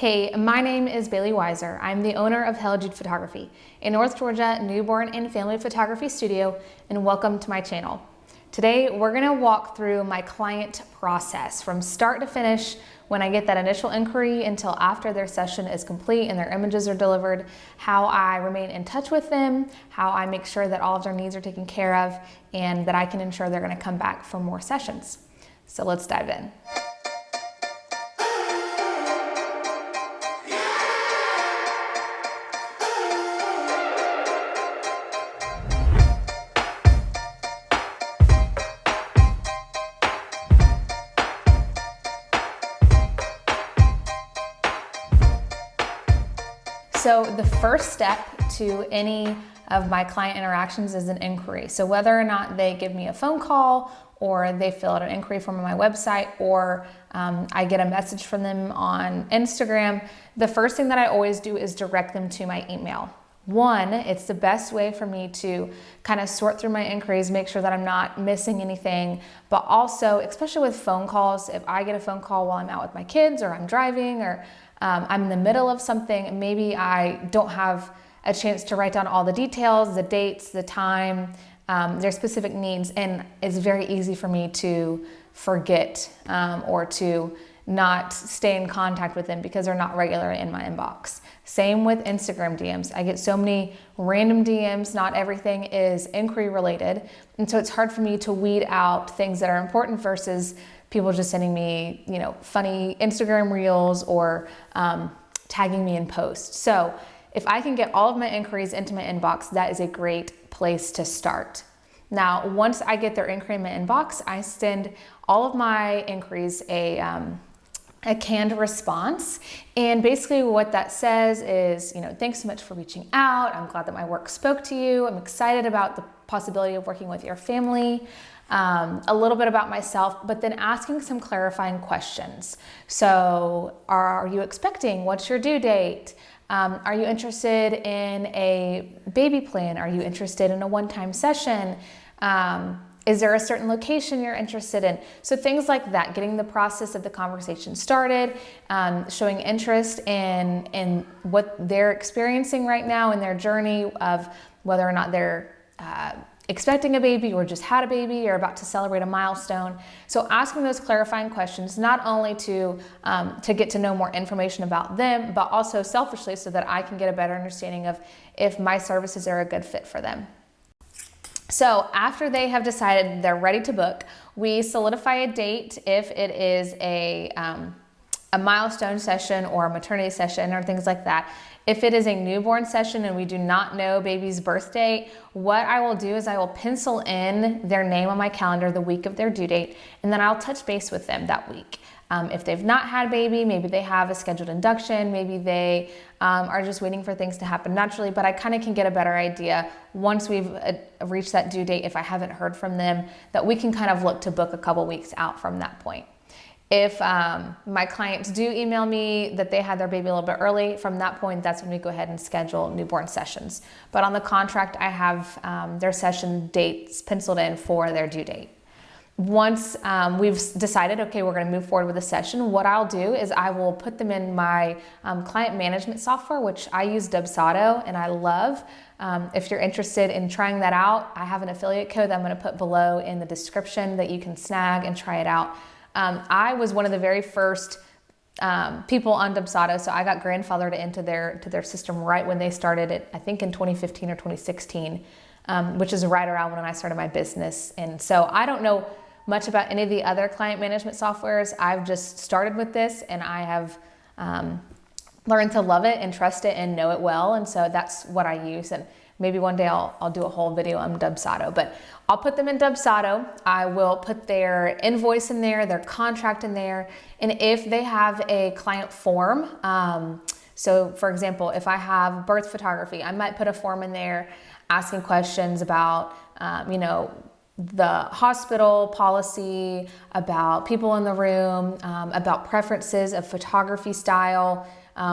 Hey, my name is Bailey Weiser. I'm the owner of Hella Jude Photography, a North Georgia newborn and family photography studio, and welcome to my channel. Today, we're gonna walk through my client process from start to finish when I get that initial inquiry until after their session is complete and their images are delivered, how I remain in touch with them, how I make sure that all of their needs are taken care of, and that I can ensure they're gonna come back for more sessions. So let's dive in. So the first step to any of my client interactions is an inquiry. So whether or not they give me a phone call or they fill out an inquiry form on my website or I get a message from them on Instagram, the first thing that I always do is direct them to my email. One, it's the best way for me to kind of sort through my inquiries, make sure that I'm not missing anything, but also, especially with phone calls, if I get a phone call while I'm out with my kids or I'm driving or I'm in the middle of something, maybe I don't have a chance to write down all the details, the dates, the time, their specific needs, and it's very easy for me to forget or to not stay in contact with them because they're not regular in my inbox. Same with Instagram DMs. I get so many random DMs, not everything is inquiry related, and so it's hard for me to weed out things that are important versus people just sending me, funny Instagram reels or tagging me in posts. So if I can get all of my inquiries into my inbox, that is a great place to start. Now, once I get their inquiry in my inbox, I send all of my inquiries a canned response. And basically what that says is, thanks so much for reaching out. I'm glad that my work spoke to you. I'm excited about the possibility of working with your family. A little bit about myself, but then asking some clarifying questions. So are you expecting? What's your due date? Are you interested in a baby plan? Are you interested in a one-time session? Is there a certain location you're interested in? So things like that, getting the process of the conversation started, showing interest in what they're experiencing right now in their journey of whether or not they're expecting a baby or just had a baby or about to celebrate a milestone. So asking those clarifying questions, not only to get to know more information about them, but also selfishly so that I can get a better understanding of if my services are a good fit for them. So after they have decided they're ready to book, we solidify a date if it is a milestone session or a maternity session or things like that. If it is a newborn session and we do not know baby's birth date, what I will do is I will pencil in their name on my calendar the week of their due date, and then I'll touch base with them that week. If they've not had a baby, maybe they have a scheduled induction, maybe they are just waiting for things to happen naturally, but I kind of can get a better idea once we've reached that due date, if I haven't heard from them, that we can kind of look to book a couple weeks out from that point. If my clients do email me that they had their baby a little bit early, from that point, that's when we go ahead and schedule newborn sessions. But on the contract, I have their session dates penciled in for their due date. Once we've decided, okay, we're going to move forward with a session, what I'll do is I will put them in my client management software, which I use Dubsado and I love. If you're interested in trying that out, I have an affiliate code that I'm going to put below in the description that you can snag and try it out. I was one of the very first people on Dubsado, so I got grandfathered into their system right when they started it, I think in 2015 or 2016, which is right around when I started my business. And so I don't know much about any of the other client management softwares. I've just started with this and I have learned to love it and trust it and know it well. And so that's what I use. And maybe one day I'll do a whole video on Dubsado, but I'll put them in Dubsado. I will put their invoice in there, their contract in there. And if they have a client form, so for example, if I have birth photography, I might put a form in there asking questions about, the hospital policy, about people in the room, about preferences of photography style,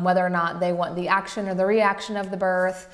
whether or not they want the action or the reaction of the birth,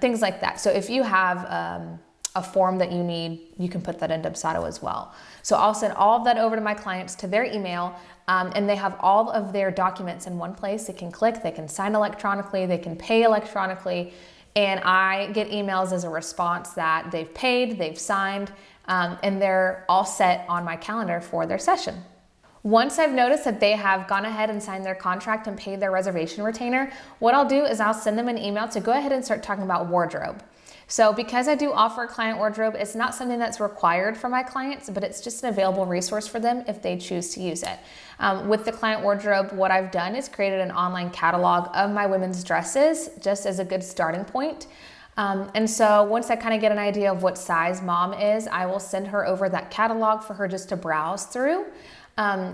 things like that. So if you have a form that you need, you can put that in Dubsado as well. So I'll send all of that over to my clients to their email, and they have all of their documents in one place. They can click, they can sign electronically, they can pay electronically, and I get emails as a response that they've paid, they've signed, and they're all set on my calendar for their session. Once I've noticed that they have gone ahead and signed their contract and paid their reservation retainer, what I'll do is I'll send them an email to go ahead and start talking about wardrobe. So because I do offer client wardrobe, it's not something that's required for my clients, but it's just an available resource for them if they choose to use it. With the client wardrobe, what I've done is created an online catalog of my women's dresses just as a good starting point. And so once I kind of get an idea of what size mom is, I will send her over that catalog for her just to browse through.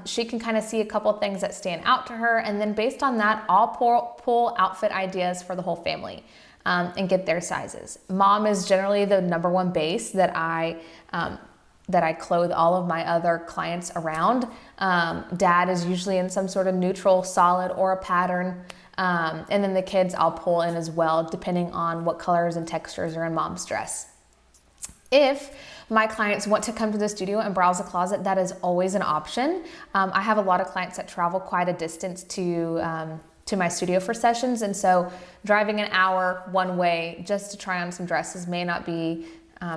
She can kind of see a couple of things that stand out to her, and then based on that, I'll pull outfit ideas for the whole family and get their sizes. Mom is generally the number one base that I clothe all of my other clients around. Dad is usually in some sort of neutral, solid, or a pattern. And then the kids I'll pull in as well, depending on what colors and textures are in mom's dress. If my clients want to come to the studio and browse a closet, that is always an option. I have a lot of clients that travel quite a distance to my studio for sessions, and so driving an hour one way just to try on some dresses may not be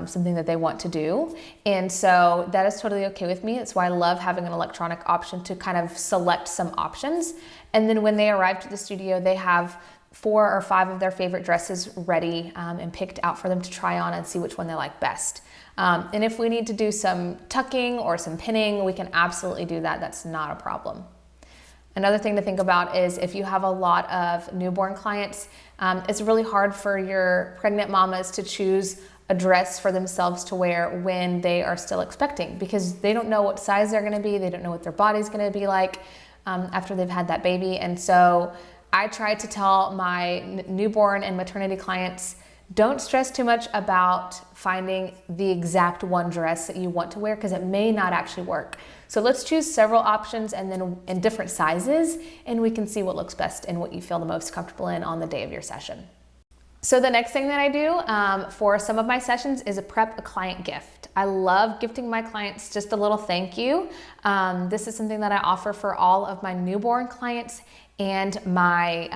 something that they want to do. And so that is totally okay with me. It's why I love having an electronic option to kind of select some options. And then when they arrive to the studio, they have 4 or 5 of their favorite dresses ready and picked out for them to try on and see which one they like best. And if we need to do some tucking or some pinning, we can absolutely do that. That's not a problem. Another thing to think about is if you have a lot of newborn clients, it's really hard for your pregnant mamas to choose a dress for themselves to wear when they are still expecting, because they don't know what size they're gonna be, they don't know what their body's gonna be like after they've had that baby. And so I try to tell my newborn and maternity clients, don't stress too much about finding the exact one dress that you want to wear, because it may not actually work. So let's choose several options and then in different sizes, and we can see what looks best and what you feel the most comfortable in on the day of your session. So the next thing that I do for some of my sessions is prep a client gift. I love gifting my clients just a little thank you. This is something that I offer for all of my newborn clients and my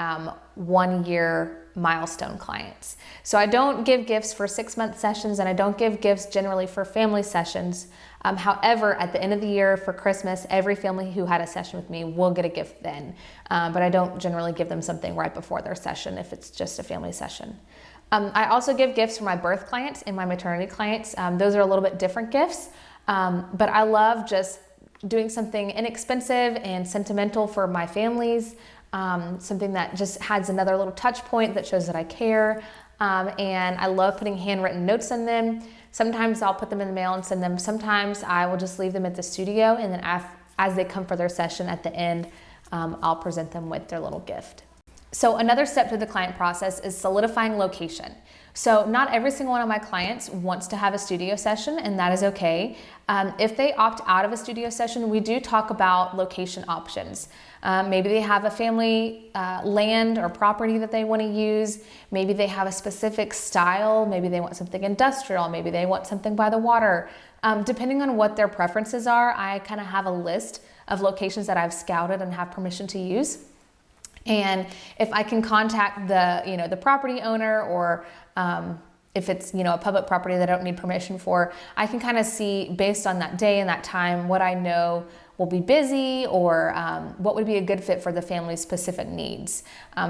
1-year milestone clients. So I don't give gifts for 6-month sessions, and I don't give gifts generally for family sessions. However, at the end of the year for Christmas, every family who had a session with me will get a gift then. But I don't generally give them something right before their session if it's just a family session. I also give gifts for my birth clients and my maternity clients. Those are a little bit different gifts, but I love just doing something inexpensive and sentimental for my families. Something that just adds another little touch point that shows that I care. And I love putting handwritten notes in them. Sometimes I'll put them in the mail and send them. Sometimes I will just leave them at the studio, and then as they come for their session at the end, I'll present them with their little gift. So another step to the client process is solidifying location. So not every single one of my clients wants to have a studio session, and that is okay. If they opt out of a studio session, we do talk about location options. Maybe they have a family land or property that they want to use. Maybe they have a specific style. Maybe they want something industrial. Maybe they want something by the water. Depending on what their preferences are, I kind of have a list of locations that I've scouted and have permission to use. And if I can contact the property owner, or if it's a public property that I don't need permission for, I can kind of see based on that day and that time what I know will be busy, or what would be a good fit for the family's specific needs.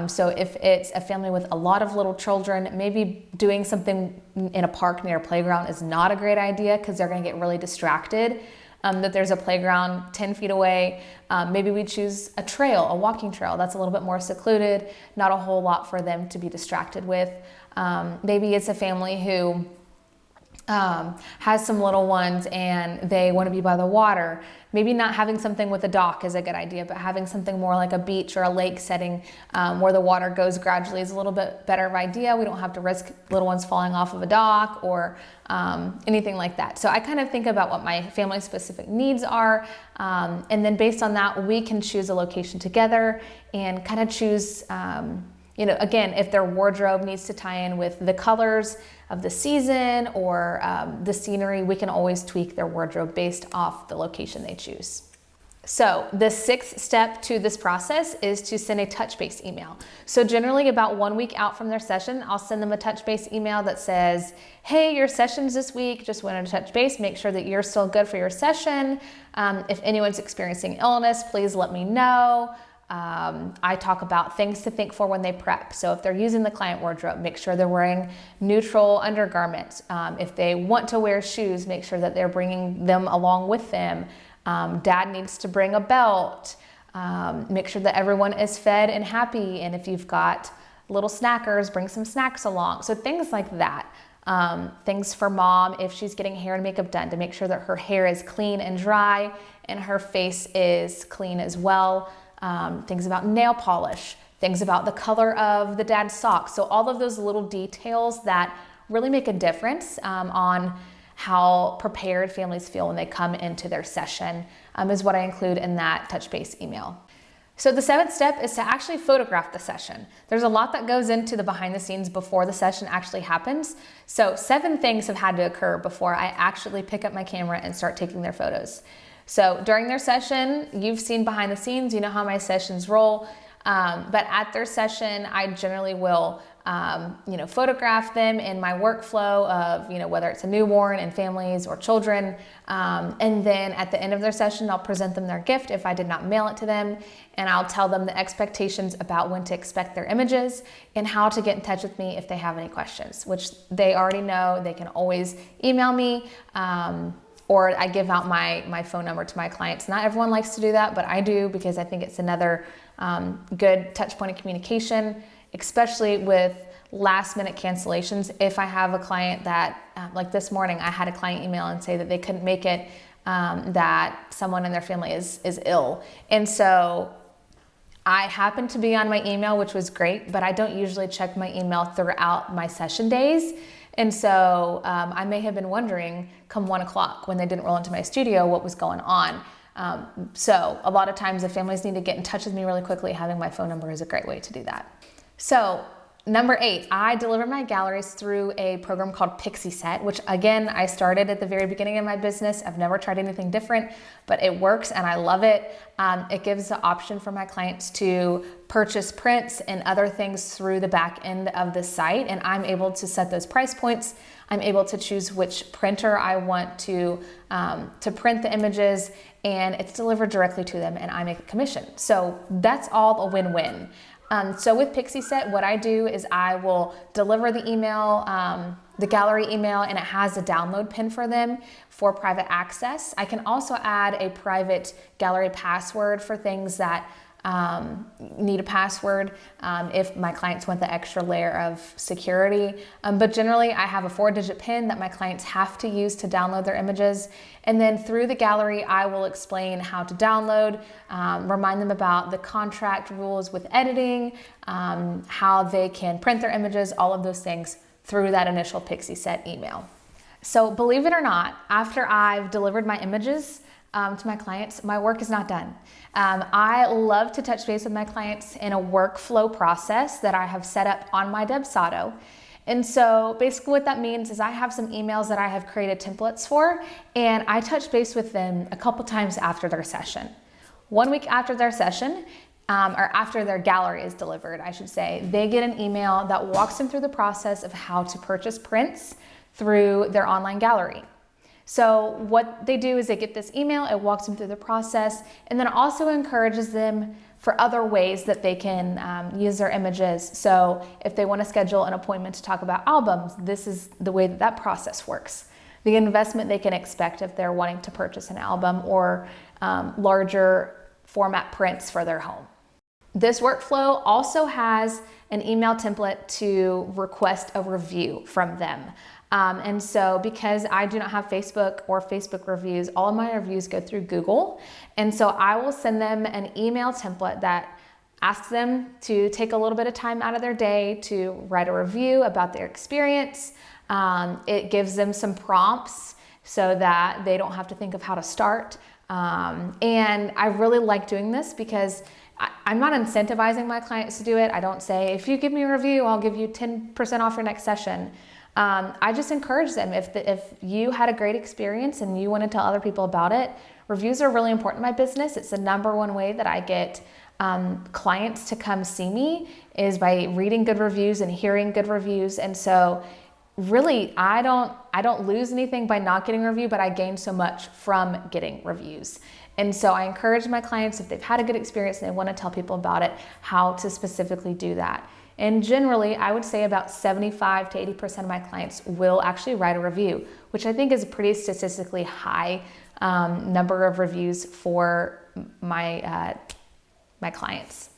So if it's a family with a lot of little children, maybe doing something in a park near a playground is not a great idea, because they're going to get really distracted. That there's a playground 10 feet away. Maybe we choose a trail, a walking trail that's a little bit more secluded, not a whole lot for them to be distracted with. Maybe it's a family who has some little ones and they want to be by the water. Maybe not having something with a dock is a good idea, but having something more like a beach or a lake setting where the water goes gradually is a little bit better of idea. We don't have to risk little ones falling off of a dock or anything like that. So I kind of think about what my family specific needs are, and then based on that, we can choose a location together and kind of choose Again, if their wardrobe needs to tie in with the colors of the season or the scenery, we can always tweak their wardrobe based off the location they choose. So the 6th step to this process is to send a touch base email. So generally about 1 week out from their session, I'll send them a touch base email that says, hey, your session's this week, just wanted to touch base, make sure that you're still good for your session. If anyone's experiencing illness, please let me know. I talk about things to think for when they prep. So if they're using the client wardrobe, make sure they're wearing neutral undergarments. If they want to wear shoes, make sure that they're bringing them along with them. Dad needs to bring a belt. Make sure that everyone is fed and happy. And if you've got little snackers, bring some snacks along. So things like that. Things for mom, if she's getting hair and makeup done, to make sure that her hair is clean and dry and her face is clean as well. Things about nail polish, things about the color of the dad's socks. So all of those little details that really make a difference on how prepared families feel when they come into their session is what I include in that touch base email. So the 7th step is to actually photograph the session. There's a lot that goes into the behind the scenes before the session actually happens. So 7 things have had to occur before I actually pick up my camera and start taking their photos. So during their session, you've seen behind the scenes, you know how my sessions roll. But at their session, I generally will photograph them in my workflow of, whether it's a newborn and families or children. And then at the end of their session, I'll present them their gift if I did not mail it to them. And I'll tell them the expectations about when to expect their images and how to get in touch with me if they have any questions, which they already know. They can always email me. Or I give out my phone number to my clients. Not everyone likes to do that, but I do because I think it's another good touch point of communication, especially with last minute cancellations. If I have a client that, like this morning, I had a client email and say that they couldn't make it, that someone in their family is ill. And so I happened to be on my email, which was great, but I don't usually check my email throughout my session days. And so I may have been wondering come 1 o'clock when they didn't roll into my studio what was going on. So a lot of times if families need to get in touch with me really quickly, having my phone number is a great way to do that. So number 8, I deliver my galleries through a program called Pixie Set, which again, I started at the very beginning of my business. I've never tried anything different, but it works and I love it. It gives the option for my clients to purchase prints and other things through the back end of the site, and I'm able to set those price points. I'm able to choose which printer I want to print the images, and it's delivered directly to them and I make a commission. So that's all a win-win. So with Pixie Set, what I do is I will deliver the email, the gallery email, and it has a download pin for them for private access. I can also add a private gallery password for things that need a password if my clients want the extra layer of security. But generally I have a 4-digit PIN that my clients have to use to download their images. And then through the gallery, I will explain how to download, remind them about the contract rules with editing, how they can print their images, all of those things through that initial Pixie Set email. So believe it or not, after I've delivered my images to my clients, my work is not done. I love to touch base with my clients in a workflow process that I have set up on my Dubsado. And so basically what that means is I have some emails that I have created templates for, and I touch base with them a couple times after their session. 1 week after their session, or after their gallery is delivered, I should say, they get an email that walks them through the process of how to purchase prints through their online gallery. So what they do is they get this email, it walks them through the process, and then also encourages them for other ways that they can use their images. So if they want to schedule an appointment to talk about albums, this is the way that that process works. The investment they can expect if they're wanting to purchase an album or larger format prints for their home. This workflow also has an email template to request a review from them. And so because I do not have Facebook or Facebook reviews, all of my reviews go through Google. And so I will send them an email template that asks them to take a little bit of time out of their day to write a review about their experience. It gives them some prompts so that they don't have to think of how to start. And I really like doing this because I'm not incentivizing my clients to do it. I don't say, if you give me a review, I'll give you 10% off your next session. I just encourage them. If you had a great experience and you want to tell other people about it, reviews are really important in my business. It's the number one way that I get clients to come see me, is by reading good reviews and hearing good reviews. And so really, I don't lose anything by not getting a review, but I gain so much from getting reviews. And so I encourage my clients, if they've had a good experience and they want to tell people about it, how to specifically do that. And generally, I would say about 75 to 80% of my clients will actually write a review, which I think is a pretty statistically high number of reviews for my clients.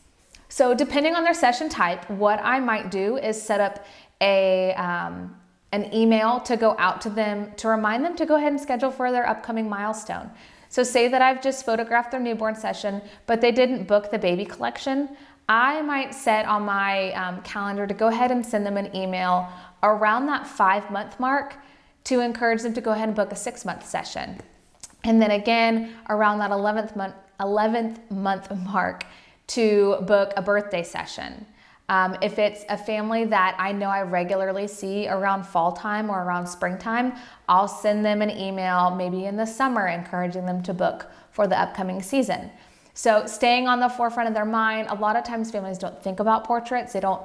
So depending on their session type, what I might do is set up an email to go out to them to remind them to go ahead and schedule for their upcoming milestone. So say that I've just photographed their newborn session, but they didn't book the baby collection. I might set on my calendar to go ahead and send them an email around that 5-month mark to encourage them to go ahead and book a 6-month session. And then again, around that 11th month mark, to book a birthday session. If it's a family that I know I regularly see around fall time or around springtime, I'll send them an email maybe in the summer encouraging them to book for the upcoming season. So staying on the forefront of their mind. A lot of times families don't think about portraits. They don't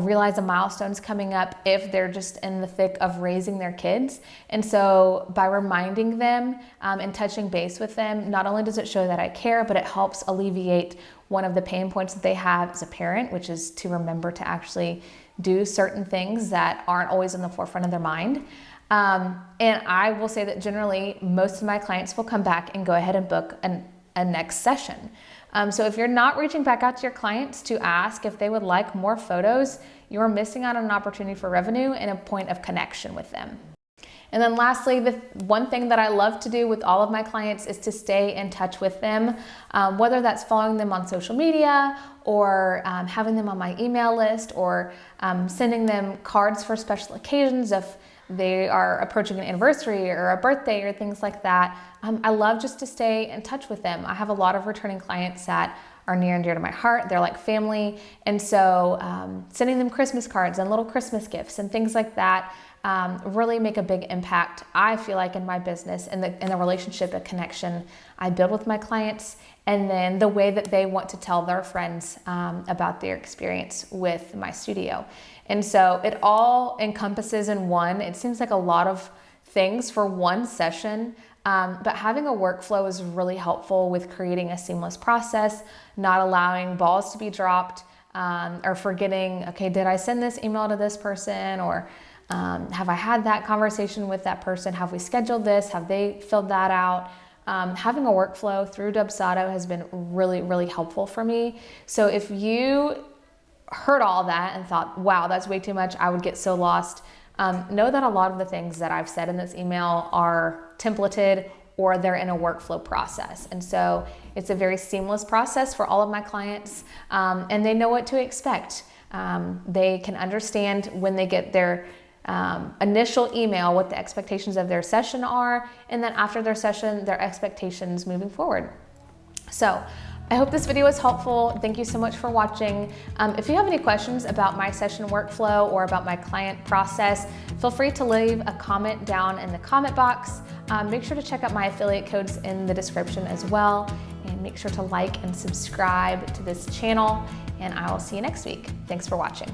realize a milestone's coming up if they're just in the thick of raising their kids. And so by reminding them and touching base with them, not only does it show that I care, but it helps alleviate one of the pain points that they have as a parent, which is to remember to actually do certain things that aren't always in the forefront of their mind. And I will say that generally most of my clients will come back and go ahead and book a next session. So if you're not reaching back out to your clients to ask if they would like more photos, you're missing out on an opportunity for revenue and a point of connection with them. And then lastly, the one thing that I love to do with all of my clients is to stay in touch with them, whether that's following them on social media or having them on my email list, or sending them cards for special occasions if they are approaching an anniversary or a birthday or things like that. I love just to stay in touch with them. I have a lot of returning clients that are near and dear to my heart. They're like family. And so sending them Christmas cards and little Christmas gifts and things like that really make a big impact, I feel like, in my business and the relationship and connection I build with my clients, and then the way that they want to tell their friends about their experience with my studio. And so it all encompasses in one. It seems like a lot of things for one session, but having a workflow is really helpful with creating a seamless process, not allowing balls to be dropped, or forgetting, okay, did I send this email to this person, or have I had that conversation with that person? Have we scheduled this? Have they filled that out? Having a workflow through Dubsado has been really, really helpful for me. So if you heard all that and thought, wow, that's way too much, I would get so lost, know that a lot of the things that I've said in this email are templated, or they're in a workflow process. And so it's a very seamless process for all of my clients, and they know what to expect. They can understand when they get their initial email what the expectations of their session are, and then after their session, their expectations moving forward. So I hope this video was helpful. Thank you so much for watching. If you have any questions about my session workflow or about my client process, feel free to leave a comment down in the comment box. Make sure to check out my affiliate codes in the description as well, and make sure to like and subscribe to this channel, and I will see you next week. Thanks for watching.